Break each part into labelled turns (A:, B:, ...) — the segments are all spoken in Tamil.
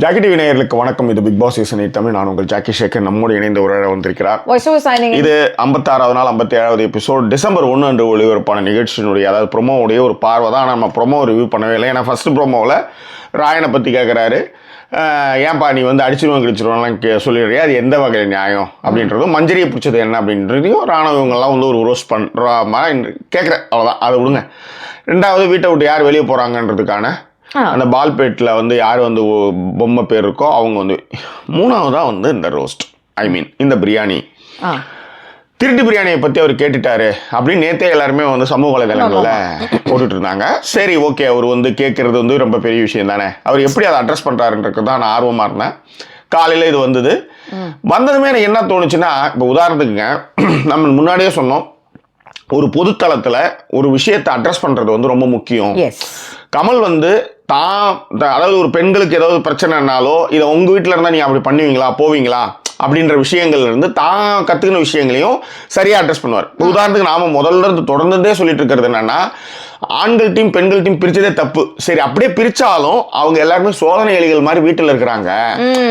A: ஜாக்கி டிவி நேயர்களுக்கு வணக்கம். இது பிக் பாஸ் சீசன் 8 தமிழ். நான் உங்கள் ஜாக்கி சேகர். நம்மோடு இணைந்த ஒரு வந்திருக்கிறார். இது 56வது நாள் 57வது எபிசோட் டிசம்பர் 1 அன்று ஒளிபரப்பான நிகழ்ச்சியினுடைய அதாவது ப்ரொமோவுடைய ஒரு பார்வை தான். நம்ம ப்ரொமோ ரிவ்யூ பண்ணவே இல்லை. ஏன்னா ஃபர்ஸ்ட் ப்ரொமோவில் ராயனை பற்றி கேட்குறாரு. ஏன்பா நீ வந்து அடிச்சிருவோம் கிடிச்சிருவோம்லாம் சொல்லிடுறியா, அது எந்த வகையில் நியாயம் அப்படின்றதும், மஞ்சரியை பிடிச்சது என்ன அப்படின்றதையும் ராணுவங்கள்லாம் வந்து ஒரு ரோஸ்ட் பண்ணுற மாதிரி கேட்குறேன். அவ்வளோதான், அதை விடுங்க. ரெண்டாவது, வீட்டை விட்டு யார் வெளியே போகிறாங்கன்றதுக்கான அந்த பால்பேட்டில் வந்து யார் வந்து பொம்மை பேர் இருக்கோ அவங்க வந்து. மூணாவதாக வந்து இந்த ரோஸ்ட், இந்த பிரியாணி, திருட்டு பிரியாணியை பற்றி அவர் கேட்டுட்டாரு அப்படின்னு நேற்றே எல்லாருமே வந்து சமூக வலைதளங்களில் போட்டுட்டு இருந்தாங்க. சரி, ஓகே, அவர் வந்து கேட்குறது வந்து ரொம்ப பெரிய விஷயம் தானே, அவர் எப்படி அதை அட்ரஸ் பண்ணுறாருன்றது தான் நான் ஆர்வமாக இருந்தேன். காலையில் இது வந்ததுமே எனக்கு என்ன தோணுச்சுன்னா, இப்போ உதாரணத்துக்குங்க, நம்ம முன்னாடியே சொன்னோம், ஒரு பொதுத்தளத்தில் ஒரு விஷயத்தை அட்ரஸ் பண்ணுறது வந்து ரொம்ப முக்கியம். கமல் வந்து அதாவது ஒரு பெண்களுக்கு ஏதாவது பிரச்சனைனாலோ இதை உங்கள் வீட்டில் இருந்தால் நீங்கள் அப்படி பண்ணுவீங்களா போவீங்களா அப்படின்ற விஷயங்கள்ல இருந்து தான் கற்றுக்கின விஷயங்களையும் சரியாக அட்ரஸ் பண்ணுவார். உதாரணத்துக்கு நாம முதல்ல இருந்து தொடர்ந்ததே சொல்லிட்டு இருக்கிறது என்னன்னா, ஆண்கள் டீம் பெண்கள் டீம் பிரிச்சதே தப்பு. சரி, அப்படியே பிரிச்சாலும் அவங்க எல்லாருமே சோதனை எலிகள் மாதிரி வீட்டில் இருக்கிறாங்க.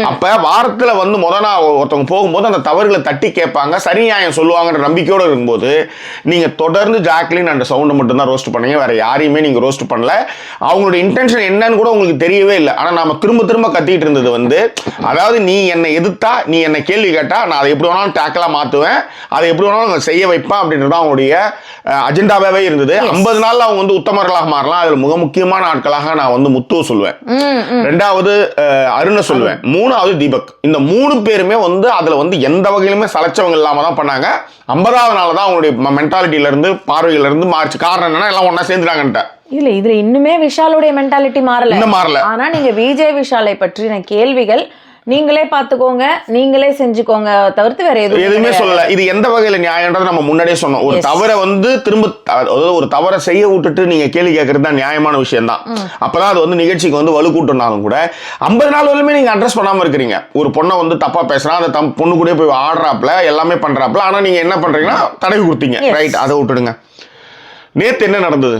A: அப்ப வாரத்துல வந்து ஒருத்தவங்க போகும்போது அந்த தவறுகளை தட்டி கேட்பாங்க, சரி நியாயம் சொல்லுவாங்கன்ற நம்பிக்கையோடு இருக்கும்போது நீங்க தொடர்ந்து ஜாக்லின் அந்த சவுண்டை மட்டும் தான் ரோஸ்ட் பண்ணீங்க, வேற யாரையுமே நீங்க ரோஸ்ட் பண்ணல. அவங்களோட இன்டென்ஷன் என்னன்னு கூட உங்களுக்கு தெரியவே இல்லை. ஆனா நாம திரும்ப திரும்ப கத்திட்டு இருந்தது வந்து, அதாவது நீ என்னை எதிர்த்தா, நீ என்னை கேள்வி கேட்டா நான் அதை எப்படி வேணாலும் டேக்கலா மாத்துவேன், அதை எப்படி வேணாலும் செய்ய வைப்பேன் அப்படின்றது அவங்களுடைய அஜெண்டாவே இருந்தது. 50 நாள்ல அவங்க வந்து உத்தமர்களாக மாறலாம். அதுல மிக முக்கியமான ஆட்களாக நான் வந்து முத்துவ சொல்லுவேன், ரெண்டாவது அருணை சொல்லுவேன், மூணாவது தீபக். இந்த 3 பேருமே வந்து அதுல வந்து எந்த வகையிலுமே சளைச்சவங்க இல்லாம தான் பண்ணாங்க. 50வது நாள் தான் அவங்களுடைய மென்டாலிட்டியில இருந்து பார்வையில இருந்து மாறிச்சு. காரணம் என்னன்னா, எல்லாம் ஒன்னா சேர்ந்துட்டாங்கன்ட்டு.
B: இல்ல, இதுல இன்னுமே விஷாலுடைய மென்டாலிட்டி மாறல. ஆனா நீங்க விஜய் விஷாலை பற்றின கேள்விகள் நீங்களே பாத்துக்கோங்க, நீங்களே செஞ்சுக்கோங்க, தவிர்த்து வேற
A: எதுவுமே சொல்லல. இது எந்த வகையில நியாயம்ன்றது நம்ம முன்னாடியே சொன்னோம். ஒரு தவறை வந்து திரும்ப ஒரு தவறை செய்ய விட்டுட்டு நீங்க கேள்வி கேட்கறது தான் நியாயமான விஷயம் தான். அப்பதான் அது வந்து நிகழ்ச்சிக்கு வந்து வலு கூட்டினாலும் கூட 50 நாள் வரையுமே நீங்க அட்ரஸ் பண்ணாம இருக்கிறீங்க. ஒரு பொண்ணை வந்து தப்பா பேசுறான், அந்த பொண்ணு கூட போய் ஆடுறாப்ல, எல்லாமே பண்றாப்ல, ஆனா நீங்க என்ன பண்றீங்கன்னா தடவி கொடுத்தீங்க. ரைட், அதை விட்டுடுங்க. நேத்து என்ன நடந்தது?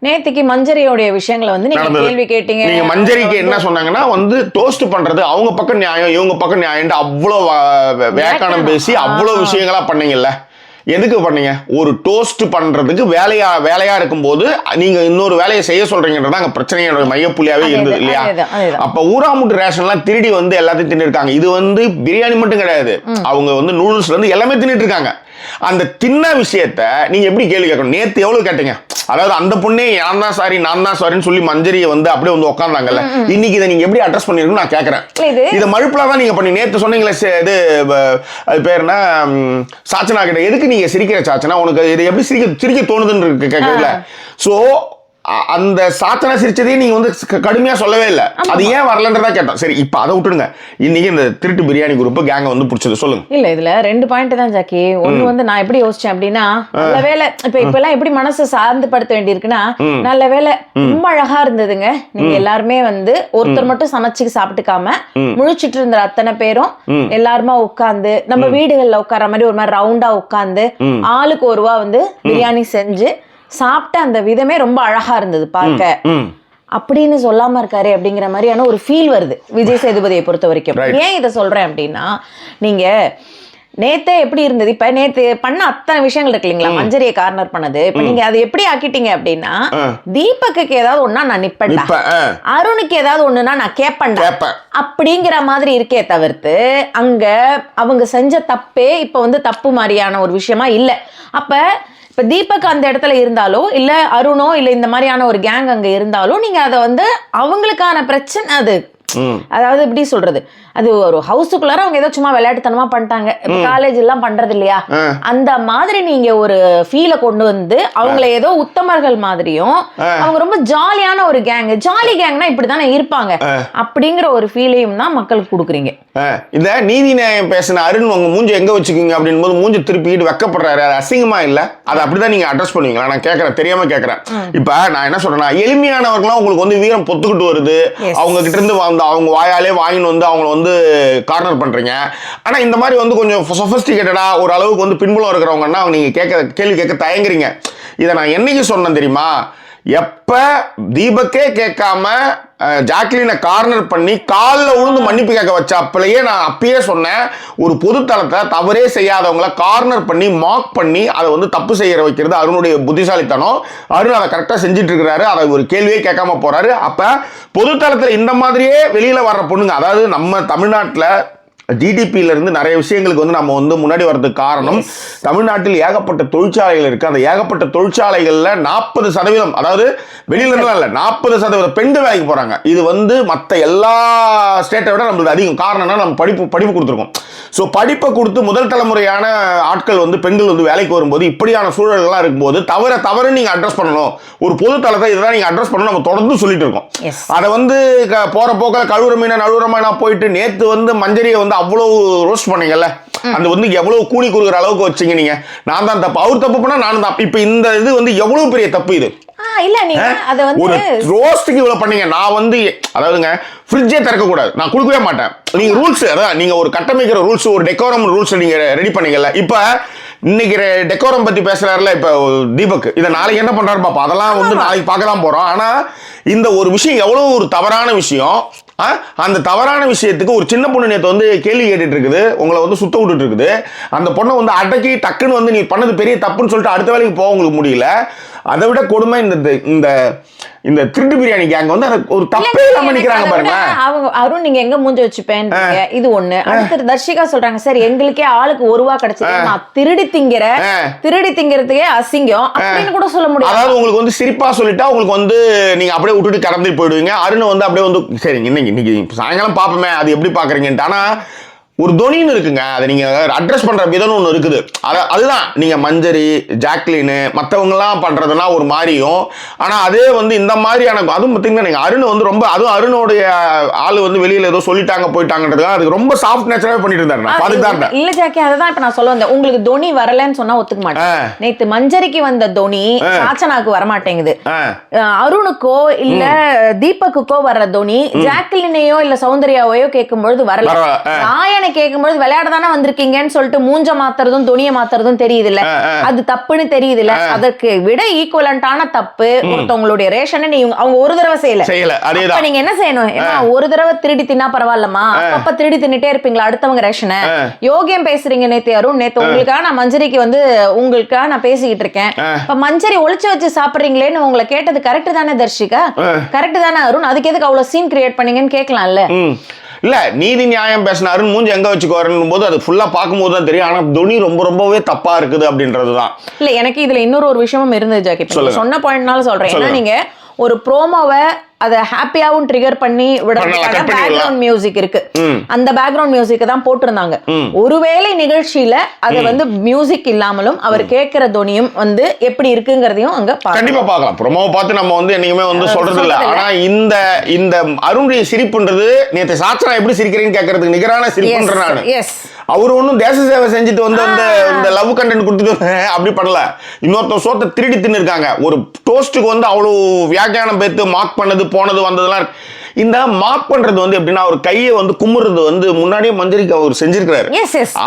B: நேத்துக்கு மஞ்சரியோடைய விஷயங்களை வந்து நீங்க கேள்வி கேட்டீங்க.
A: நீங்க மஞ்சரிக்கு என்ன சொன்னாங்கன்னா வந்து டோஸ்ட் பண்றது அவங்க பக்கம் நியாயம், இவங்க பக்கம் நியாயம், அவ்வளவு வேக்கானம் பேசி அவ்வளவு விஷயங்களா பண்ணீங்கல்ல. எதுக்கு பண்ணீங்க? ஒரு டோஸ்ட் பண்றதுக்கு வேலையா இருக்கும்போது நீங்க இன்னொரு வேலையை செய்ய சொல்றீங்கன்றது அங்க பிரச்சனையோட மையப்புள்ளியாவே இருந்தது இல்லையா? அப்ப ஊராமுட்டு ரேஷன் எல்லாம் திருடி வந்து எல்லாத்தையும் தின்னு இருக்காங்க. இது வந்து பிரியாணி மட்டும் கிடையாது, அவங்க வந்து நூடுல்ஸ்ல இருந்து எல்லாமே தின்னுட்டு இருக்காங்க. அந்த தின்ன விஷயத்த நீங்க எப்படி கேள்வி கேட்கணும்? நேத்து எவ்வளவு கேட்டீங்க? அதாவது அந்த பொண்ணே நான் தான் சாரின்னு சொல்லி மஞ்சரியை வந்து அப்படியே வந்து உட்காந்தாங்கல்ல. இன்னைக்கு இதை நீங்க எப்படி அட்ரஸ் பண்ணிருக்கணும் நான் கேட்கறேன். இதை மழுப்பலா தான் நீங்க பண்ணி நேத்து சொன்னீங்களே, இது அது பேர் என்ன, சாச்சனா கிட்ட எதுக்கு நீங்க சிரிக்கிற சாச்சனா, உனக்கு இதை எப்படி சிரிக்க தோணுதுன்னு கேட்கல. சோ அந்த சாத்தனை சிரிச்சதையும் நீங்க வந்து கடுமையா சொல்லவே இல்லை. அது ஏன் வரலன்றதா கேட்டோம். சரி, இப்ப அதை விட்டுடுங்க. இன்னைக்கு இந்த திருட்டு பிரியாணி குரூப் கேங்க வந்து பிடிச்சது சொல்லுங்க.
B: இல்ல, இதுல 2 பாயிண்ட் தான் ஜாக்கி. ஒண்ணு வந்து நான் எப்படி யோசிச்சேன் அப்படின்னா, நல்ல வேலை இப்ப எல்லாம் எப்படி மனசை சார்ந்து படுத்த வேண்டி இருக்குன்னா, நல்ல வேலை ரொம்ப அழகா இருந்ததுங்க. நீங்க எல்லாருமே வந்து ஒருத்தர் மட்டும் சமைச்சு சாப்பிட்டுக்காம முழிச்சிட்டு இருந்த அத்தனை பேரும் எல்லாருமா உட்கார்ந்து நம்ம வீடுகள்ல உட்கார மாதிரி ஒரு மாதிரி ரவுண்டா உட்கார்ந்து ஆளுக்கு ஒரு ரூபா வந்து பிரியாணி செஞ்சு சாப்பிட்ட அந்த விதமே ரொம்ப அழகா இருந்தது பார்க்க. அப்படின்னு சொல்லாம இருக்காரு அப்படிங்கிற மாதிரியான ஒரு ஃபீல் வருது விஜய் சேதுபதியை பொறுத்த வரைக்கும். ஏன் இதை சொல்றேன் அப்படின்னா, நீங்க நேத்தே எப்படி இருந்தது, இப்ப நேத்து பண்ண அத்தனை விஷயங்கள் இருக்கு இல்லைங்களா, மஞ்சரியை கார்னர் பண்ணது. இப்ப நீங்க அதை எப்படி ஆக்கிட்டீங்க அப்படின்னா, தீபக்கு ஏதாவது ஒன்னா நான் நிப்பேன்டா, அருணுக்கு ஏதாவது ஒண்ணுன்னா நான் கேப்பேன்டா அப்படிங்கிற மாதிரி இருக்கே தவிர்த்து, அங்க அவங்க செஞ்ச தப்பே இப்ப வந்து தப்பு மாதிரியான ஒரு விஷயமா இல்ல. அப்ப இப்ப தீபக் அந்த இடத்துல இருந்தாலோ இல்ல அருணோ இல்ல இந்த மாதிரியான ஒரு கேங் அங்க இருந்தாலோ, நீங்க அதை வந்து அவங்களுக்கான பிரச்சனை அது. அதாவது எப்படி சொல்றது, அது ஒரு ஹவுஸுக்குள்ளார அவங்க ஏதோ சும்மா விளையாட்டுத்தனமா பண்ணிட்டாங்க, காலேஜ் எல்லாம் பண்றது இல்லையா, அந்த மாதிரி நீங்க ஒரு ஃபீலை கொண்டு வந்து அவங்கள ஏதோ உத்தமர்கள் மாதிரியும், அவங்க ரொம்ப ஜாலியான ஒரு கேங், ஜாலி கேங்னா இப்படித்தானே இருப்பாங்க அப்படிங்கிற ஒரு ஃபீலையும் தான் மக்களுக்கு கொடுக்குறீங்க.
A: இந்த நீதி நியாயம் பேசின அருண் உங்க மூஞ்சி எங்க வச்சுக்கீங்க அப்படின்னு போது மூஞ்சி திருப்பிட்டு வெக்கப்படுறாரு, அது அசிங்கமா இல்ல? அதை அப்படிதான் நீங்க அட்ரஸ் பண்ணுவீங்களா? நான் கேட்கறேன், தெரியாம கேட்கறேன். இப்ப நான் என்ன சொல்றேன்னா, எளிமையானவர்களாம் உங்களுக்கு வந்து வீரம் பொத்துக்கிட்டு வருது, அவங்க கிட்ட இருந்து அவங்க வாயாலே வாங்கின்னு வந்து அவங்கள வந்து கார்னர் பண்றீங்க. ஆனா இந்த மாதிரி வந்து கொஞ்சம் சொஃபிஸ்டிகேட்டடா ஒரு அளவுக்கு வந்து பின்புலம் இருக்கிறவங்கன்னா நீங்க கேள்வி கேட்க தயங்குறீங்க. இதை நான் என்னைக்கு சொன்னேன் தெரியுமா? எப்ப தீபக்கே கேட்காம ஜாக்லினை கார்னர் பண்ணி காலில் விழுந்து மன்னிப்பு கேட்க வச்ச அப்பலையே நான் அப்பயே சொன்னேன், ஒரு பொதுத்தளத்தை தவறே செய்யாதவங்கள கார்னர் பண்ணி மாக் பண்ணி அதை வந்து தப்பு செய்ய வைக்கிறது அருணுடைய புத்திசாலித்தனம். அருண் அதை கரெக்டாக செஞ்சுட்டு இருக்கிறாரு, அதை ஒரு கேள்வியே கேட்காம போறாரு. அப்ப பொதுத்தளத்தில் இந்த மாதிரியே வெளியில வர்ற பொண்ணுங்க, அதாவது நம்ம தமிழ்நாட்டில் ஜிடிபியில இருந்து நிறைய விஷயங்களுக்கு வந்து நம்ம வந்து முன்னாடி வர்றதுக்கு காரணம், தமிழ்நாட்டில் ஏகப்பட்ட தொழிற்சாலைகள் இருக்கு. அந்த ஏகப்பட்ட தொழிற்சாலைகள்ல 40%, அதாவது வெளியில இருந்து இல்ல 40% பெண்கள் வேலைக்கு போறாங்க. இது வந்து மற்ற எல்லா ஸ்டேட்டை விட நம்மளுக்கு அதிகம். காரணம்னா நம்ம படிப்பு கொடுத்துருக்கோம். ஸோ படிப்பை கொடுத்து முதல் தலைமுறையான ஆட்கள் வந்து பெண்கள் வந்து வேலைக்கு வரும்போது இப்படியான சூழல்கள்லாம் இருக்கும்போது தவறு நீங்க அட்ரஸ் பண்ணணும். ஒரு பொது தளத்தை இதெல்லாம் நீங்க அட்ரஸ் பண்ணணும் நம்ம தொடர்ந்து சொல்லிட்டு இருக்கோம். அதை வந்து போற போக்கில் கழுவுற மீனா போயிட்டு நேத்து வந்து மஞ்சரியை வந்து அவ்வளவு ரோஸ்ட் பண்ணீங்கல்ல, அந்த வந்து எவ்வளவு கூலி கொடுக்குற அளவுக்கு வச்சீங்க நீங்க. நான் தான் தப்பு, அவர் தப்பு பண்ணா நானும் தப்பு. இப்ப இந்த இது வந்து எவ்வளவு பெரிய தப்பு இது.
B: இல்ல நீங்க அத வந்து
A: ஒரு ரோஸ்ட்க்கு இவ்வளவு பண்ணீங்க. நான் வந்து அதாவதுங்க ஃப்ரிட்ஜே திறக்க கூடாது, நான் கொடுக்கவே மாட்டேன். நீங்க ரூல்ஸ், அதான் நீங்க ஒரு கட்டமைக்கிற ரூல்ஸ், ஒரு டெக்கோரம் ரூல்ஸ் நீங்க ரெடி பண்ணீங்கல்ல. இப்ப இன்னைக்கு டெக்கோரம் பத்தி பேசுறாருல இப்ப தீபக், இதை நாளைக்கு என்ன பண்றாரு பாப்பா, அதெல்லாம் வந்து நாளைக்கு பார்க்க தான் போறோம். ஆனா இந்த ஒரு விஷயம் எவ்வளவு ஒரு தவறான விஷயம். அந்த தவறான விஷயத்துக்கு ஒரு சின்ன பொண்ணு நேற்று வந்து கேள்வி கேட்டுட்டு இருக்குது, உங்களை வந்து சுத்த விட்டுட்டு இருக்குது. அந்த பொண்ணை வந்து அடக்கி டக்குன்னு வந்து நீ பண்ணது பெரிய தப்புன்னு சொல்லிட்டு அடுத்த வேலைக்கு போக உங்களுக்கு முடியல. அதை விட கொடுமை இந்த இந்த திருட்டு பிரியாணி கேங் வந்து ஒரு தப்பே இல்லாம நிக்கிறாங்க பாருங்க.
B: அவங்க அருண் நீங்க எங்க மூஞ்சி வச்சுப்பேன், இது ஒண்ணு. அடுத்து தர்ஷிகா சொல்றாங்க, சார் எங்களுக்கே ஆளுக்கு ₹1 கிடைச்சது, நான் திருடி திங்கிறதுக்கே அசிங்கம் அப்படின்னு கூட சொல்ல முடியும்.
A: அதாவது உங்களுக்கு வந்து சிரிப்பா சொல்லிட்டா உங்களுக்கு வந்து நீங்க அப்படியே விட்டுட்டு கடந்து போயிடுவீங்க. அருண் வந்து அப்படியே வந்து சரி இன்னைக்கு சாயங்காலம் பாப்போமே அது எப்படி பாக்குறீங்கன்ட்டு. ஆனா ஒரு தொனின்னு இருக்குங்க, அதை நீங்க அட்ரஸ் பண்ற விதம் ஒன்று இருக்குது. அதுதான் நீங்க மஞ்சரி ஜாக்லின் மற்றவங்கலாம் பண்றதுனா ஒரு மாதிரியும். ஆனா அதே வந்து இந்த மாதிரியான அதுவும் பார்த்தீங்கன்னா நீங்க அருண் வந்து ரொம்ப, அதுவும் அருணுடைய ஆளு வந்து வெளியில ஏதோ சொல்லிட்டாங்க போயிட்டாங்கன்றதுக்காக அதுக்கு ரொம்ப சாஃப்ட் நேச்சராகவே பண்ணிட்டு இருந்தாரு. அதுக்கு தான்
B: இல்ல ஜாக்கி, அதான் இப்ப நான் சொல்ல வந்தேன். உங்களுக்கு தொனி வரலன்னு சொன்னா ஒத்துக்க மாட்டேன். நேத்து மஞ்சரிக்கு வந்த தொனி சாச்சனாக்கு வரமாட்டேங்குது. அருணுக்கோ இல்ல தீபக்குக்கோ வர்ற தொனி ஜாக்லினையோ இல்ல சௌந்தர்யாவையோ கேட்கும்பொழுது வரல. நாயனை கேட்கும்போது விளையாட தானே வந்திருக்கீங்கன்னு சொல்லிட்டு மூஞ்ச மாத்துறதும் துணிய மாத்துறதும் தெரியுது இல்ல, அது தப்புன்னு தெரியுது இல்ல. அதற்கு விட ஈக்குவலண்டான தப்பு ஒருத்தவங்களுடைய ரேஷனை அவங்க ஒரு தடவை செய்யல. அப்ப நீங்க என்ன செய்யணும், ஒரு தடவை திருடி தின்னா பரவாயில்லமா, அப்ப திருடி தின்னுட்டே இருப்பீங்களா அடுத்தவங்க ரேஷனை? யோகியம் பேசுறீங்க நேத்து அருண். நேத்து உங்களுக்காக நான் மஞ்சரிக்கு வந்து உங்களுக்காக நான் பேசிக்கிட்டு இருக்கேன். இப்ப மஞ்சரி ஒளிச்சு வச்சு சாப்பிடுறீங்களேன்னு உங்களை கேட்டது கரெக்ட் தானே தர்ஷிகா? கரெக்ட் தானே அருண்? அதுக்கு எதுக்கு அவ்வளவு சீன் கிரியேட் பண்ணீங்கன்னு கேட்கலாம்ல.
A: இல்ல நீதி நியாயம் பேசினாரு மூஞ்சி எங்க வச்சுக்கோறன்னு போது அது ஃபுல்லா பார்க்கும்போது தான் தெரியும். ஆனா துணி ரொம்பவே தப்பா இருக்குது அப்படின்றதுதான்.
B: இல்ல எனக்கு இதுல இன்னொரு விஷயமும் இருந்தது ஜாக்கி, சொன்ன பாயிண்ட்னால சொல்றேன். ஏன்னா நீங்க ஒரு ப்ரோமோவை அதை ஹாப்பியாவும் ட்ரிகர் பண்ணி விடுறதுக்காக பேக்ரவுண்ட் மியூசிக் இருக்கு. அந்த பேக்ரவுண்ட் மியூசிக் தான் போட்டிருந்தாங்க. ஒருவேளை நிகழ்ச்சியில அது வந்து மியூசிக் இல்லாமலும் அவர் கேட்கிற துணியும் வந்து எப்படி இருக்குங்கிறதையும் அங்க
A: கண்டிப்பா பார்க்கலாம். ப்ரோமோவை பார்த்து நம்ம வந்து என்னைக்குமே வந்து சொல்றது இல்ல. ஆனா இந்த அருணுடைய சிரிப்புன்றது நேற்று சாச்சனா எப்படி சிரிக்கிறீன்னு கேட்கறதுக்கு நிகரான சிரிப்புன்ற நான். அவரு ஒன்னும் தேச சேவை செஞ்சுட்டு வந்து இந்த லவ் கண்டென்ட் கொடுத்துட்டு அப்படி பண்ணல. இன்னொருத்தர் சோத்தை திருடி தின்னு இருக்காங்க. ஒரு டோஸ்ட்டுக்கு வந்து அவ்வளவு வியாக்கியானம் பேத்து மார்க் பண்ணது போனது வந்ததெல்லாம் இந்த மார்க் பண்றது வந்து எப்படின்னா ஒரு கையை வந்து குமுறது வந்து முன்னாடியே மஞ்சரிக்கு அவர் செஞ்சிருக்காரு.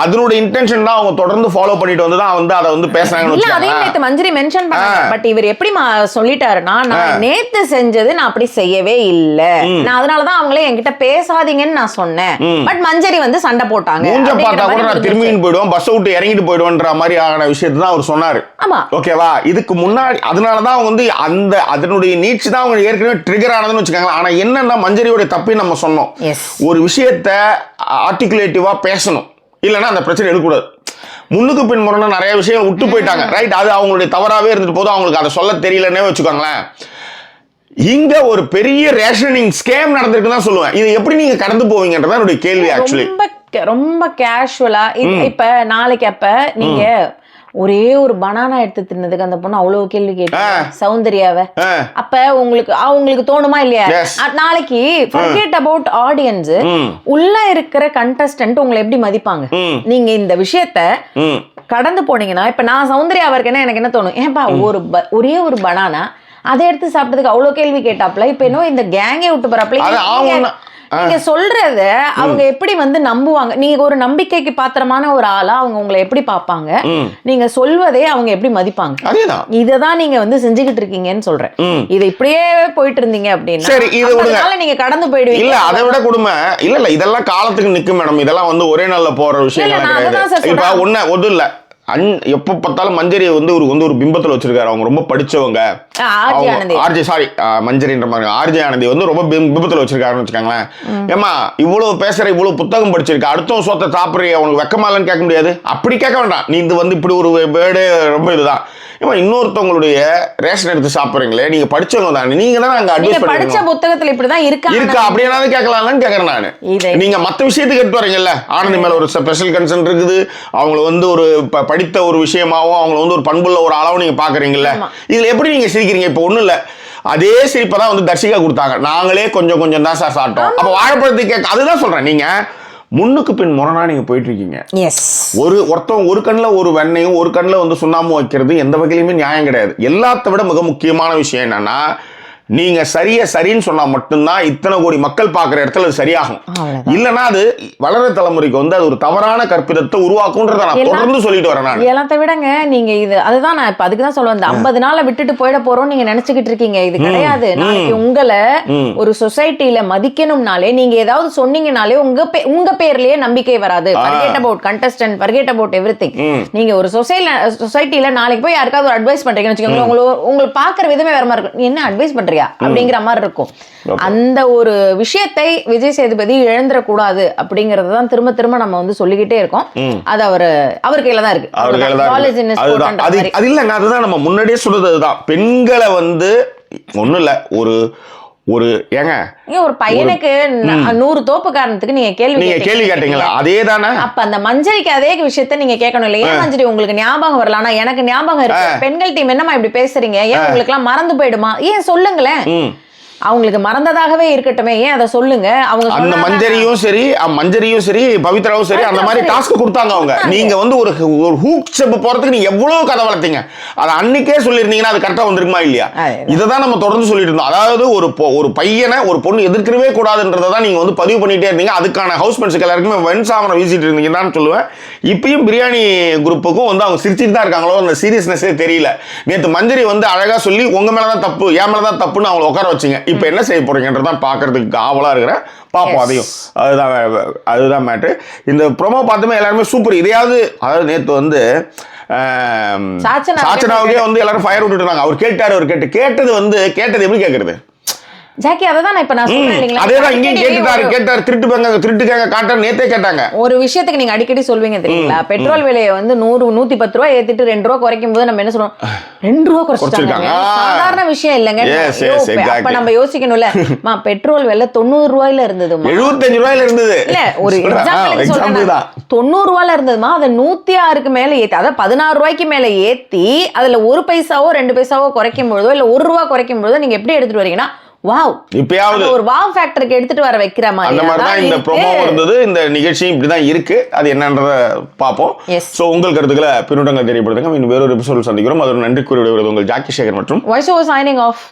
A: அதனுடைய இன்டென்ஷன் தான் அவங்க தொடர்ந்து ஃபாலோ பண்ணிட்டு வந்து தான் வந்து அதை வந்து பேசுறாங்க.
B: மஞ்சரி மென்ஷன் பண்ணாங்க. பட் இவர் எப்படி சொல்லிட்டாருன்னா, நான் நேத்து செஞ்சது நான் அப்படி செய்யவே இல்ல, நான் அதனாலதான் அவங்களே என்கிட்ட பேசாதீங்கன்னு நான் சொன்னேன். பட் மஞ்சரி வந்து சண்டை போட்டாங்க.
A: மூஞ்ச பார்த்தா கூட நான் திரும்பின்னு போயிடுவேன், பஸ் விட்டு இறங்கிட்டு போயிடுவேன்ற மாதிரி ஆன விஷயத்தை தான் அவர் சொன்னாரு. ஓகேவா? இதுக்கு முன்னாடி அதனாலதான் அவங்க வந்து அதனுடைய நீட்சி தான் அவங்க ஏற்கனவே ட்ரிகர் ஆனதுன்னு வச்சுக்காங்க. ஆனா என்னன்னா மஞ்சரியோட தப்பி நம்ம சொன்னோம். ஒரு விஷயத்தை ஆர்டிகுலேட்டிவா பேசணும், இல்லைன்னா அந்த பிரச்சனை எடுக்கக்கூடாது. முன்னுக்கு பின் முரணா நிறைய விஷயம் விட்டு போயிட்டாங்க. ரைட், அது அவங்களுடைய தவறாவே இருந்துட்டு போதும், அவங்களுக்கு அதை சொல்ல தெரியலன்னே வச்சுக்கோங்களேன். இங்க ஒரு பெரிய ரேஷனிங் ஸ்கேம் நடந்திருக்கு தான் சொல்லுவேன். இது எப்படி நீங்க கடந்து போவீங்கன்றதான் என்னுடைய கேள்வி. ஆக்சுவலி
B: ரொம்ப கேஷுவலா இப்ப நாளைக்கு அப்ப நீங்க ஒரே ஒரு பனானா எடுத்து தின்னதுக்கு அந்த பொண்ணு அவ்வளவு கேள்வி கேட்டு சௌந்தர்யாவை, அப்ப உங்களுக்கு தோணுமா இல்லையா? நாளைக்கு forget about audience, உள்ள இருக்கிற கண்டஸ்டன்ட் உங்களை எப்படி மதிப்பாங்க? நீங்க இந்த விஷயத்த கடந்து போனீங்கன்னா, இப்ப நான் சௌந்தர்யாவா இருக்கேன்னா எனக்கு என்ன தோணும், ஏன்பா ஒரே ஒரு பனானா அதை எடுத்து சாப்பிட்டதுக்கு அவ்வளவு கேள்வி கேட்டாப்ல, இப்ப என்ன இந்த கேங்கே விட்டு போறாப்ல, நீங்க சொல்றத அவங்க எப்படி வந்து நம்புவாங்க? நீங்க ஒரு நம்பிக்கைக்கு பாத்திரமான ஒரு ஆளா அவங்க உங்களை எப்படி பார்ப்பாங்க? நீங்க சொல்வதே அவங்க எப்படி மதிப்பாங்க?
A: அதேதான்
B: இததான் நீங்க வந்து செஞ்சுக்கிட்டு இருக்கீங்கன்னு சொல்றேன். இது இப்படியே போயிட்டு இருந்தீங்க அப்படின்னா
A: சரி, இது விடுங்க.
B: அதனால நீங்க கடந்து போயிடுவீங்க.
A: இல்ல அதை விட கொடுமை இல்ல இதெல்லாம் காலத்துக்கு நிக்கும் மேடம். இதெல்லாம் வந்து ஒரே நாள்ல போற விஷயம்
B: இல்ல, நான்
A: கிடையாது.
B: அதான் சார்
A: இப்ப
B: சொல்றேன்.
A: ஒண்ணு இல்ல எப்ப பார்த்தாலும் மஞ்சரியை வந்து ஒரு பிம்பத்துல வச்சிருக்காரு. அவங்க ரொம்ப படிச்சவங்க.
B: ஆர்ஜி ஆனந்தி.
A: ஆர்ஜி சாரி மஞ்சரின்ற மாதிரி ஆர்ஜி ஆனந்தி வந்து ரொம்ப பிம்பத்துல வச்சிருக்காருன்னு வச்சுக்காங்களேன். ஏமா இவ்வளவு பேசுற, இவ்வளவு புத்தகம் படிச்சிருக்க, அடுத்தவங்க சொத்தை சாப்பிடுறிய, உனக்கு வெக்கமா இல்லைன்னு கேட்க முடியாது. அப்படி கேட்க வேண்டாம். நீ இது வந்து இப்படி ஒரு வேர்டு ரொம்ப இதுதான். ஏமா இன்னொருத்தவங்களுடைய ரேஷன் எடுத்து சாப்பிடுறீங்களே, நீங்க படிச்சவங்க தானே, நீங்க தான் அங்க அட்வைஸ்
B: படிச்ச
A: பண்ணுங்க.
B: புத்தகத்துல இப்படிதான் இருக்கா
A: அப்படியே கேட்கலாம்னு கேட்கறேன் நானு. நீங்க மத்த விஷயத்துக்கு எடுத்து வரீங்கல்ல, ஆனந்தி மேல ஒரு ஸ்பெஷல் கன்சர்ன் இருக்குது, அவங்களை வந்து ஒரு படித்த ஒரு விஷயமாவும் அவங்களை வந்து ஒரு பண்புள்ள ஒரு அளவு நீங்க பாக்குறீங்கல்ல, இதுல எப்படி நீங்க சிரிக்கிறீங்க? இப்ப ஒண்ணும் இல்ல, அதே சிரிப்பை தான் வந்து தர்ஷிகா கொடுத்தாங்க. நாங்களே கொஞ்சம் கொஞ்சம் தான் சார் சாப்பிட்டோம். அப்ப வாழைப்பழத்தை கேட்க அதுதான் சொல்றேன். நீங்க முன்னுக்கு பின் முரணா நீங்க போயிட்டு இருக்கீங்க. ஒருத்தன் ஒரு கண்ணுல ஒரு வெண்ணையும் ஒரு கண்ணுல வந்து சுண்ணாமும் வைக்கிறது எந்த வகையிலுமே நியாயம் கிடையாது. எல்லாத்த விட மிக முக்கியமான விஷயம் என்னன்னா, நீங்க சரின்னு சொன்னா மட்டும்தான் இத்தனை கோடி மக்கள் பார்க்குற இடத்துல அது சரியாகும். இல்லைன்னா அது வளர தலைமுறைக்கு வந்து அது ஒரு தவறான கற்பிதத்தை உருவாக்கும்ன்றத நான் தொடர்ந்து சொல்லிட்டு வரேன். நான்
B: எல்லாத்த விடங்க நீங்க இது அதுதான் நான் இப்ப அதுக்கு தான் சொல்லுவேன். இந்த 50 நாளை விட்டுட்டு போயிட போறோம் நீங்க நினைச்சுக்கிட்டு இருக்கீங்க. இது கிடையாது. நாளைக்கு உங்களை ஒரு சொசைட்டில மதிக்கணும்னாலே நீங்க ஏதாவது சொன்னீங்கனாலே உங்க பேர்லயே நம்பிக்கை வராது. forget about contestant, forget about everything. நீங்க ஒரு சொசைட்டில நாளைக்கு போய் யாருக்காவது ஒரு அட்வைஸ் பண்றீங்கன்னு வச்சுக்கோங்களேன், உங்களை பாக்குற விதமே வேற மாதிரி இருக்கும். நீ என்ன அட்வைஸ் பண்ற அப்படிங்கிற மாதிரி இருக்கும். அந்த ஒரு விஷயத்தை விஜய் சேதுபதி இழந்துடக்கூடாது அப்படிங்கறதான் திரும்ப திரும்ப நம்ம வந்து சொல்லிக்கிட்டே இருக்கோம். அது அவர் கையில தான் இருக்கு.
A: அது இல்லங்க, அதுதான் நம்ம முன்னாடியே சொல்றது. அதுதான் பெண்களை வந்து ஒண்ணும் இல்ல, ஒரு
B: ஒரு பையனுக்கு 100 தோப்பு காரணத்துக்கு நீங்க கேள்வி கேட்டீங்களா?
A: அதே தானே.
B: அப்ப அந்த மஞ்சரிக்கு அதே விஷயத்த நீங்க கேட்கணும் இல்ல? ஏன் மஞ்சரி உங்களுக்கு ஞாபகம் வரல? ஆனா எனக்கு ஞாபகம் இருக்கு. பெண்கள் டீம் என்னமா இப்படி பேசுறீங்க? ஏன் உங்களுக்கு எல்லாம் மறந்து போயிடுமா? ஏன் சொல்லுங்களேன். அவங்களுக்கு மறந்ததாகவே இருக்கட்டுமே, ஏன் அதை சொல்லுங்க. அவங்க
A: அந்த மஞ்சரியும் சரி பவித்ராவும் சரி அந்த மாதிரி டாஸ்க் கொடுத்தாங்க அவங்க. நீங்க வந்து ஒரு ஹூக் ஸ்டெப் போறதுக்கு நீங்க எவ்வளவு கதை வளர்த்தீங்க. அதை அன்னைக்கே சொல்லிருந்தீங்கன்னா அது கரெக்டா வந்திருக்குமா இல்லையா? இதைதான் நம்ம தொடர்ந்து சொல்லிட்டு இருந்தோம். அதாவது ஒரு பையனை ஒரு பொண்ணு எதிர்க்கவே கூடாதுன்றதான் நீங்க வந்து பதிவு பண்ணிட்டே இருந்தீங்க. அதுக்கான ஹவுஸ்மெண்ட்ஸ்க்கு எல்லாருக்குமே வெண்சாமனை வீசிட்டு இருந்தீங்கன்னு சொல்லுவேன். இப்பயும் பிரியாணி குரூப்புக்கும் வந்து அவங்க சிரிச்சிட்டு தான் இருக்காங்களோ, அந்த சீரியஸ்னஸே தெரியல. நேற்று மஞ்சரி வந்து அழகா சொல்லி உங்க மேலதான் தப்பு, என் மேலதான் தப்புன்னு அவங்களை உட்கார வச்சிங்க. இப்ப என்ன செய்ய போறீங்கன்றதான் பாக்குறதுக்கு ஆவலா இருக்கிறேன். பாப்போம் அதையும். அதுதான் மேட்ரு. இந்த ப்ரோமோ பார்த்துமே எல்லாருமே சூப்பர். இதையாவது அதாவது நேற்று வந்து சாச்சனாவுக்கே வந்து எல்லாரும் ஃபயர் விட்டுட்டு இருந்தாங்க. அவர் கேட்டது வந்து கேட்டது எப்படி கேட்கறது?
B: ஜாக்கி அததான் இப்ப நான் சொல்றேன் இல்லீங்களா?
A: அதேதான் இங்கேயும் கேட்டாரு திருட்டுக்காங்க காட்டாரு நேத்தே கேட்டாங்க.
B: ஒரு விஷயத்துக்கு நீங்க அடிக்கடி சொல்வீங்க தெரியுங்களா? பெட்ரோல் விலையை வந்து 110 ரூபாய் ஏத்திட்டு 2 ரூபாய் குறைக்கும் போது நம்ம என்ன சொல்றோம்? 2 ரூபாய் குறைச்சிட்டாங்க. சாதாரண விஷயம் இல்லைங்க. அப்ப நம்ம யோசிக்கணும்ல, பெட்ரோல் விலை 90 ரூபாயில இருந்தது,
A: 75 ரூபாயில இருந்தது.
B: இல்ல ஒரு எக்ஸாம்பிள் சொல்றேன், 90 ரூபாயில இருந்ததுமா அதை 106க்கு மேல ஏத்தி, அதாவது 16 ரூபாய்க்கு மேல ஏத்தி அதுல 1 பைசாவோ 2 பைசாவோ குறைக்கும் பொழுதோ இல்ல 1 ரூபாய் குறைக்கும் பொழுதோ நீங்க எப்படி எடுத்துட்டு வரீங்கன்னா வாவ், இப்பயாவது ஒரு வாவ் ஃபேக்டருக்கு எடுத்துட்டு வர வைக்கிற மாதிரி.
A: அந்த மாதிரி தான் இந்த ப்ரோமோ இருந்தது. இந்த நிகழ்ச்சி இப்படிதான் இருக்கு. அது என்னன்றத பாப்போம். சோ உங்கள் கருத்துக்களை பின்னூட்டங்கள் தெரியப்படுத்துங்க. இன்னும் வேறொரு எபிசோட் சந்திக்கிறோம். அதோட நன்றி கூறி விடுவது உங்கள் ஜாக்கி சேகர் மற்றும்
B: வாய்ஸ் ஓவர் சைனிங் ஆஃப்.